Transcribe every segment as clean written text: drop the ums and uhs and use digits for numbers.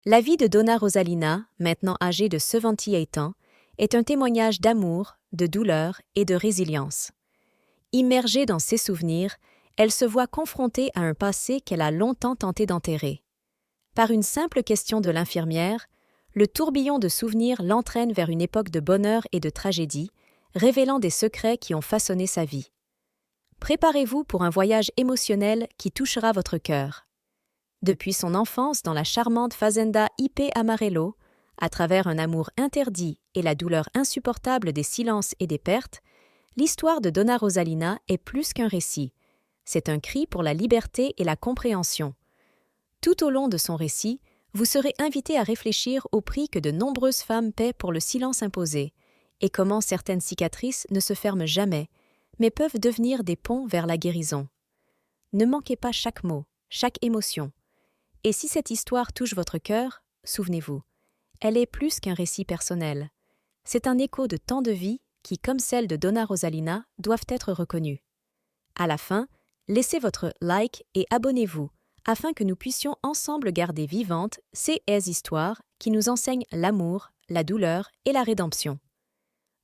La vie de Donna Rosalina, maintenant âgée de 78 ans, est un témoignage d'amour, de douleur et de résilience. Immergée dans ses souvenirs, elle se voit confrontée à un passé qu'elle a longtemps tenté d'enterrer. Par une simple question de l'infirmière, le tourbillon de souvenirs l'entraîne vers une époque de bonheur et de tragédie, révélant des secrets qui ont façonné sa vie. Préparez-vous pour un voyage émotionnel qui touchera votre cœur. Depuis son enfance dans la charmante fazenda Ipe Amarelo, à travers un amour interdit et la douleur insupportable des silences et des pertes, l'histoire de Donna Rosalina est plus qu'un récit. C'est un cri pour la liberté et la compréhension. Tout au long de son récit, vous serez invité à réfléchir au prix que de nombreuses femmes paient pour le silence imposé, et comment certaines cicatrices ne se ferment jamais, mais peuvent devenir des ponts vers la guérison. Ne manquez pas chaque mot, chaque émotion. Et si cette histoire touche votre cœur, souvenez-vous, elle est plus qu'un récit personnel. C'est un écho de tant de vies qui, comme celle de Donna Rosalina, doivent être reconnues. À la fin, laissez votre like et abonnez-vous, afin que nous puissions ensemble garder vivantes ces histoires qui nous enseignent l'amour, la douleur et la rédemption.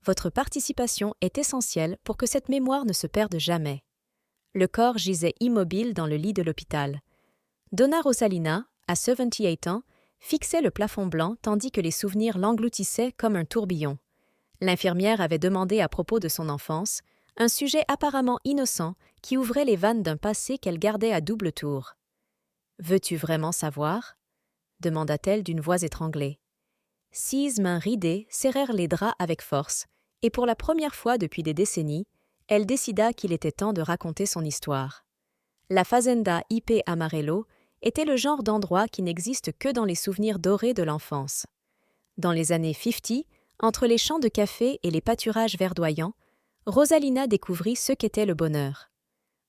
Votre participation est essentielle pour que cette mémoire ne se perde jamais. Le corps gisait immobile dans le lit de l'hôpital. Donna Rosalina, à 78 ans, fixait le plafond blanc tandis que les souvenirs l'engloutissaient comme un tourbillon. L'infirmière avait demandé à propos de son enfance, un sujet apparemment innocent qui ouvrait les vannes d'un passé qu'elle gardait à double tour. « Veux-tu vraiment savoir ?» demanda-t-elle d'une voix étranglée. 6 mains ridées serrèrent les draps avec force, et pour la première fois depuis des décennies, elle décida qu'il était temps de raconter son histoire. La fazenda Ipe Amarelo était le genre d'endroit qui n'existe que dans les souvenirs dorés de l'enfance. Dans les années 50, entre les champs de café et les pâturages verdoyants, Rosalina découvrit ce qu'était le bonheur.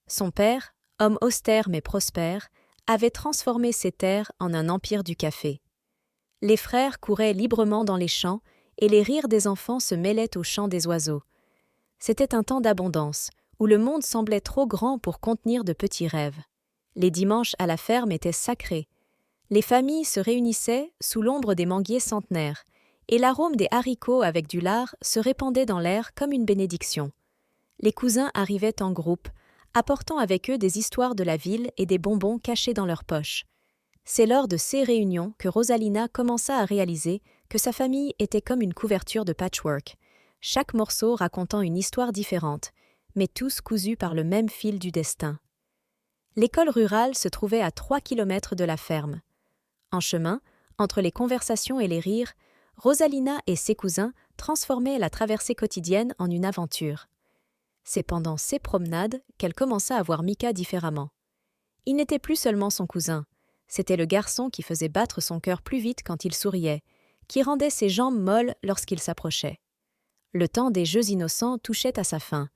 Son père, homme austère mais prospère, avait transformé ces terres en un empire du café. Les frères couraient librement dans les champs et les rires des enfants se mêlaient aux chants des oiseaux. C'était un temps d'abondance, où le monde semblait trop grand pour contenir de petits rêves. Les dimanches à la ferme étaient sacrés. Les familles se réunissaient sous l'ombre des manguiers centenaires, et l'arôme des haricots avec du lard se répandait dans l'air comme une bénédiction. Les cousins arrivaient en groupe, apportant avec eux des histoires de la ville et des bonbons cachés dans leurs poches. C'est lors de ces réunions que Rosalina commença à réaliser que sa famille était comme une couverture de patchwork, chaque morceau racontant une histoire différente, mais tous cousus par le même fil du destin. L'école rurale se trouvait à 3 kilomètres de la ferme. En chemin, entre les conversations et les rires, Rosalina et ses cousins transformaient la traversée quotidienne en une aventure. C'est pendant ces promenades qu'elle commença à voir Mika différemment. Il n'était plus seulement son cousin, c'était le garçon qui faisait battre son cœur plus vite quand il souriait, qui rendait ses jambes molles lorsqu'il s'approchait. Le temps des jeux innocents touchait à sa fin,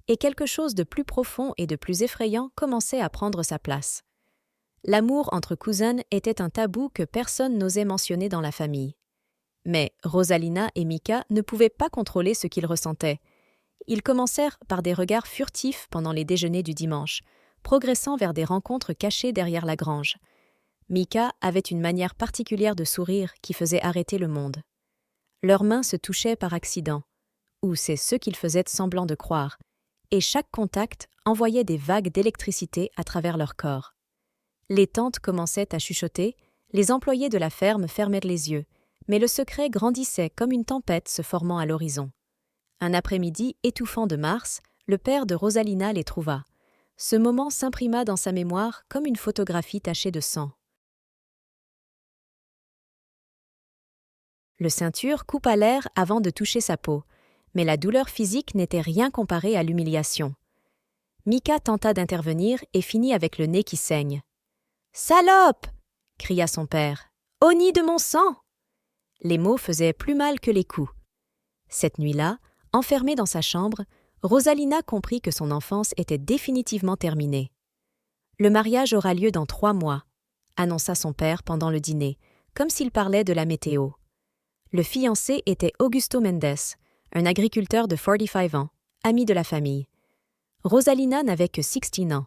et quelque chose de plus profond et de plus effrayant commençait à prendre sa place. L'amour entre cousines était un tabou que personne n'osait mentionner dans la famille. Mais Rosalina et Mika ne pouvaient pas contrôler ce qu'ils ressentaient. Ils commencèrent par des regards furtifs pendant les déjeuners du dimanche, progressant vers des rencontres cachées derrière la grange. Mika avait une manière particulière de sourire qui faisait arrêter le monde. Leurs mains se touchaient par accident, ou c'est ce qu'ils faisaient semblant de croire, et chaque contact envoyait des vagues d'électricité à travers leur corps. Les tantes commençaient à chuchoter, les employés de la ferme fermèrent les yeux, mais le secret grandissait comme une tempête se formant à l'horizon. Un après-midi étouffant de mars, le père de Rosalina les trouva. Ce moment s'imprima dans sa mémoire comme une photographie tachée de sang. Le ceinture coupa l'air avant de toucher sa peau, mais la douleur physique n'était rien comparée à l'humiliation. Mika tenta d'intervenir et finit avec le nez qui saigne. « Salope !» cria son père. « Au nid de mon sang !» Les mots faisaient plus mal que les coups. Cette nuit-là, enfermée dans sa chambre, Rosalina comprit que son enfance était définitivement terminée. « Le mariage aura lieu dans 3 mois », annonça son père pendant le dîner, comme s'il parlait de la météo. Le fiancé était Augusto Mendes, un agriculteur de 45 ans, ami de la famille. Rosalina n'avait que 16 ans.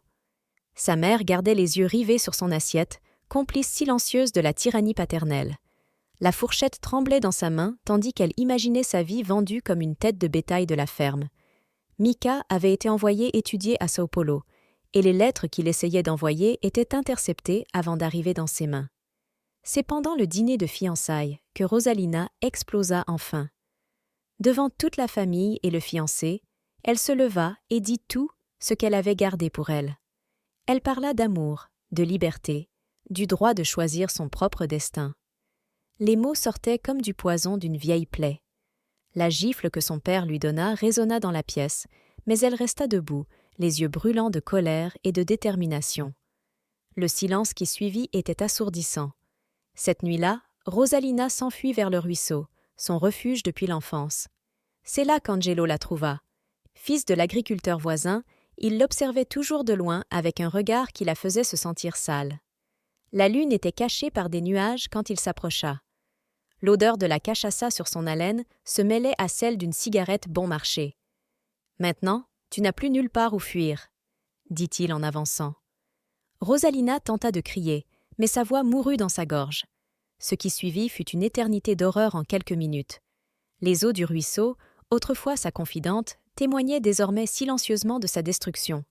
Sa mère gardait les yeux rivés sur son assiette, complice silencieuse de la tyrannie paternelle. La fourchette tremblait dans sa main tandis qu'elle imaginait sa vie vendue comme une tête de bétail de la ferme. Mika avait été envoyée étudier à Sao Paulo, et les lettres qu'il essayait d'envoyer étaient interceptées avant d'arriver dans ses mains. C'est pendant le dîner de fiançailles que Rosalina explosa enfin. Devant toute la famille et le fiancé, elle se leva et dit tout ce qu'elle avait gardé pour elle. Elle parla d'amour, de liberté, du droit de choisir son propre destin. Les mots sortaient comme du poison d'une vieille plaie. La gifle que son père lui donna résonna dans la pièce, mais elle resta debout, les yeux brûlants de colère et de détermination. Le silence qui suivit était assourdissant. Cette nuit-là, Rosalina s'enfuit vers le ruisseau, son refuge depuis l'enfance. C'est là qu'Angelo la trouva. Fils de l'agriculteur voisin, il l'observait toujours de loin avec un regard qui la faisait se sentir sale. La lune était cachée par des nuages quand il s'approcha. L'odeur de la cachaça sur son haleine se mêlait à celle d'une cigarette bon marché. « Maintenant, tu n'as plus nulle part où fuir, » dit-il en avançant. Rosalina tenta de crier, mais sa voix mourut dans sa gorge. Ce qui suivit fut une éternité d'horreur en quelques minutes. Les eaux du ruisseau, autrefois sa confidente, témoignaient désormais silencieusement de sa destruction.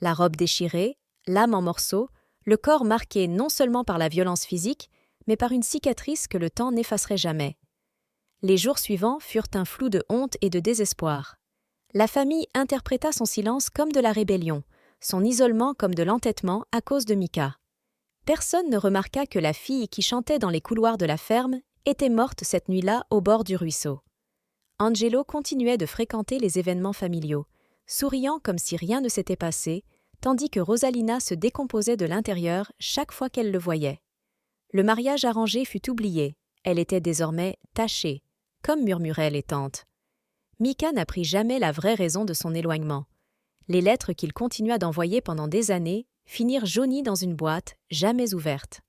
La robe déchirée, l'âme en morceaux, le corps marqué non seulement par la violence physique, mais par une cicatrice que le temps n'effacerait jamais. Les jours suivants furent un flou de honte et de désespoir. La famille interpréta son silence comme de la rébellion, son isolement comme de l'entêtement à cause de Mika. Personne ne remarqua que la fille qui chantait dans les couloirs de la ferme était morte cette nuit-là au bord du ruisseau. Angelo continuait de fréquenter les événements familiaux, souriant comme si rien ne s'était passé, tandis que Rosalina se décomposait de l'intérieur chaque fois qu'elle le voyait. Le mariage arrangé fut oublié, elle était désormais tachée, comme murmuraient les tantes. Mika n'apprit jamais la vraie raison de son éloignement. Les lettres qu'il continua d'envoyer pendant des années finirent jaunies dans une boîte jamais ouverte.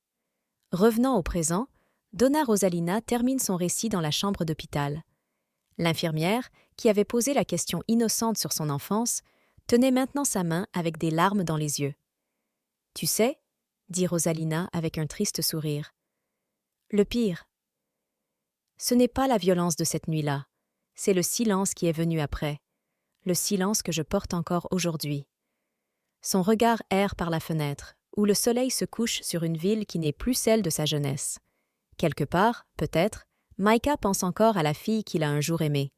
Revenant au présent, Donna Rosalina termine son récit dans la chambre d'hôpital. L'infirmière, qui avait posé la question innocente sur son enfance, tenait maintenant sa main avec des larmes dans les yeux. « Tu sais, » dit Rosalina avec un triste sourire, « le pire, ce n'est pas la violence de cette nuit-là, c'est le silence qui est venu après, le silence que je porte encore aujourd'hui. » Son regard erre par la fenêtre, où le soleil se couche sur une ville qui n'est plus celle de sa jeunesse. Quelque part, peut-être, Micah pense encore à la fille qu'il a un jour aimée.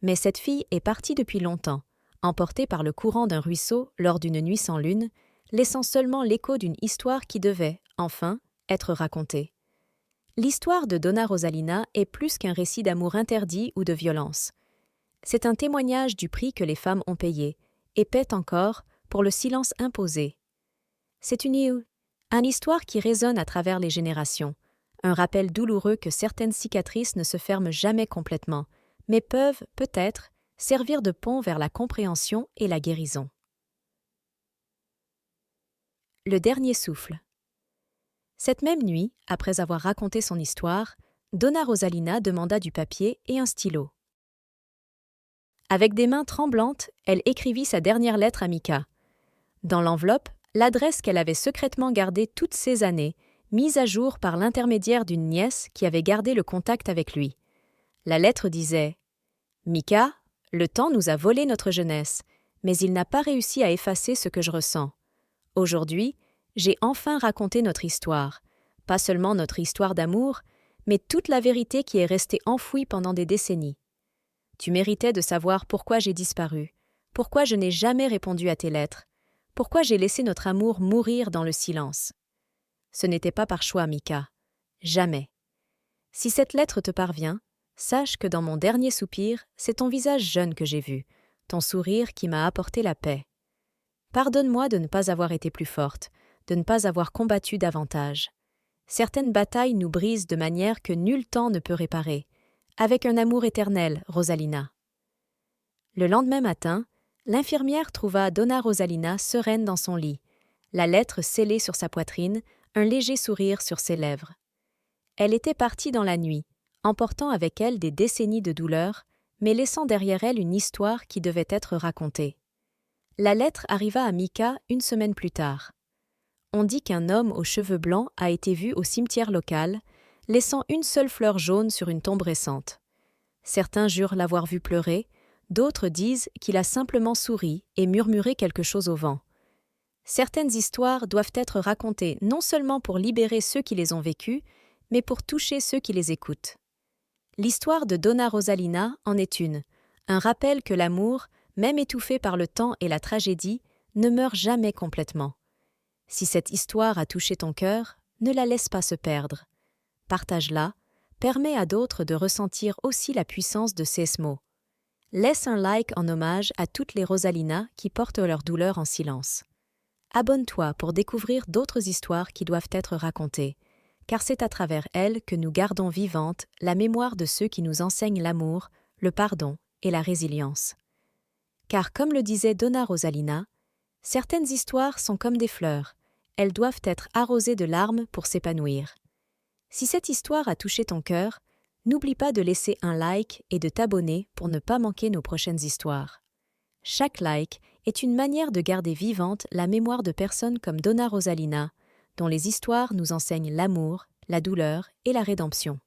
Mais cette fille est partie depuis longtemps, emportée par le courant d'un ruisseau lors d'une nuit sans lune, laissant seulement l'écho d'une histoire qui devait, enfin, être racontée. L'histoire de Donna Rosalina est plus qu'un récit d'amour interdit ou de violence. C'est un témoignage du prix que les femmes ont payé, et paient encore, pour le silence imposé. C'est une histoire qui résonne à travers les générations, un rappel douloureux que certaines cicatrices ne se ferment jamais complètement, mais peuvent, peut-être, servir de pont vers la compréhension et la guérison. Le dernier souffle. Cette même nuit, après avoir raconté son histoire, Donna Rosalina demanda du papier et un stylo. Avec des mains tremblantes, elle écrivit sa dernière lettre à Mika. Dans l'enveloppe, l'adresse qu'elle avait secrètement gardée toutes ces années, mise à jour par l'intermédiaire d'une nièce qui avait gardé le contact avec lui. La lettre disait « Mika, le temps nous a volé notre jeunesse, mais il n'a pas réussi à effacer ce que je ressens. Aujourd'hui, j'ai enfin raconté notre histoire, pas seulement notre histoire d'amour, mais toute la vérité qui est restée enfouie pendant des décennies. Tu méritais de savoir pourquoi j'ai disparu, pourquoi je n'ai jamais répondu à tes lettres, pourquoi j'ai laissé notre amour mourir dans le silence. Ce n'était pas par choix, Mika. Jamais. Si cette lettre te parvient, sache que dans mon dernier soupir, c'est ton visage jeune que j'ai vu, ton sourire qui m'a apporté la paix. Pardonne-moi de ne pas avoir été plus forte, de ne pas avoir combattu davantage. Certaines batailles nous brisent de manière que nul temps ne peut réparer. Avec un amour éternel, Rosalina. » Le lendemain matin, l'infirmière trouva Donna Rosalina sereine dans son lit, la lettre scellée sur sa poitrine, un léger sourire sur ses lèvres. Elle était partie dans la nuit, emportant avec elle des décennies de douleur, mais laissant derrière elle une histoire qui devait être racontée. La lettre arriva à Mika une semaine plus tard. on dit qu'un homme aux cheveux blancs a été vu au cimetière local, laissant une seule fleur jaune sur une tombe récente. Certains jurent l'avoir vu pleurer, d'autres disent qu'il a simplement souri et murmuré quelque chose au vent. Certaines histoires doivent être racontées non seulement pour libérer ceux qui les ont vécues, mais pour toucher ceux qui les écoutent. L'histoire de Donna Rosalina en est une, un rappel que l'amour, même étouffé par le temps et la tragédie, ne meurt jamais complètement. Si cette histoire a touché ton cœur, ne la laisse pas se perdre. Partage-la, permets à d'autres de ressentir aussi la puissance de ces mots. Laisse un like en hommage à toutes les Rosalina qui portent leur douleur en silence. Abonne-toi pour découvrir d'autres histoires qui doivent être racontées, car c'est à travers elles que nous gardons vivante la mémoire de ceux qui nous enseignent l'amour, le pardon et la résilience. Car comme le disait Donna Rosalina, certaines histoires sont comme des fleurs, elles doivent être arrosées de larmes pour s'épanouir. Si cette histoire a touché ton cœur, n'oublie pas de laisser un like et de t'abonner pour ne pas manquer nos prochaines histoires. Chaque like est une manière de garder vivante la mémoire de personnes comme Donna Rosalina, dont les histoires nous enseignent l'amour, la douleur et la rédemption.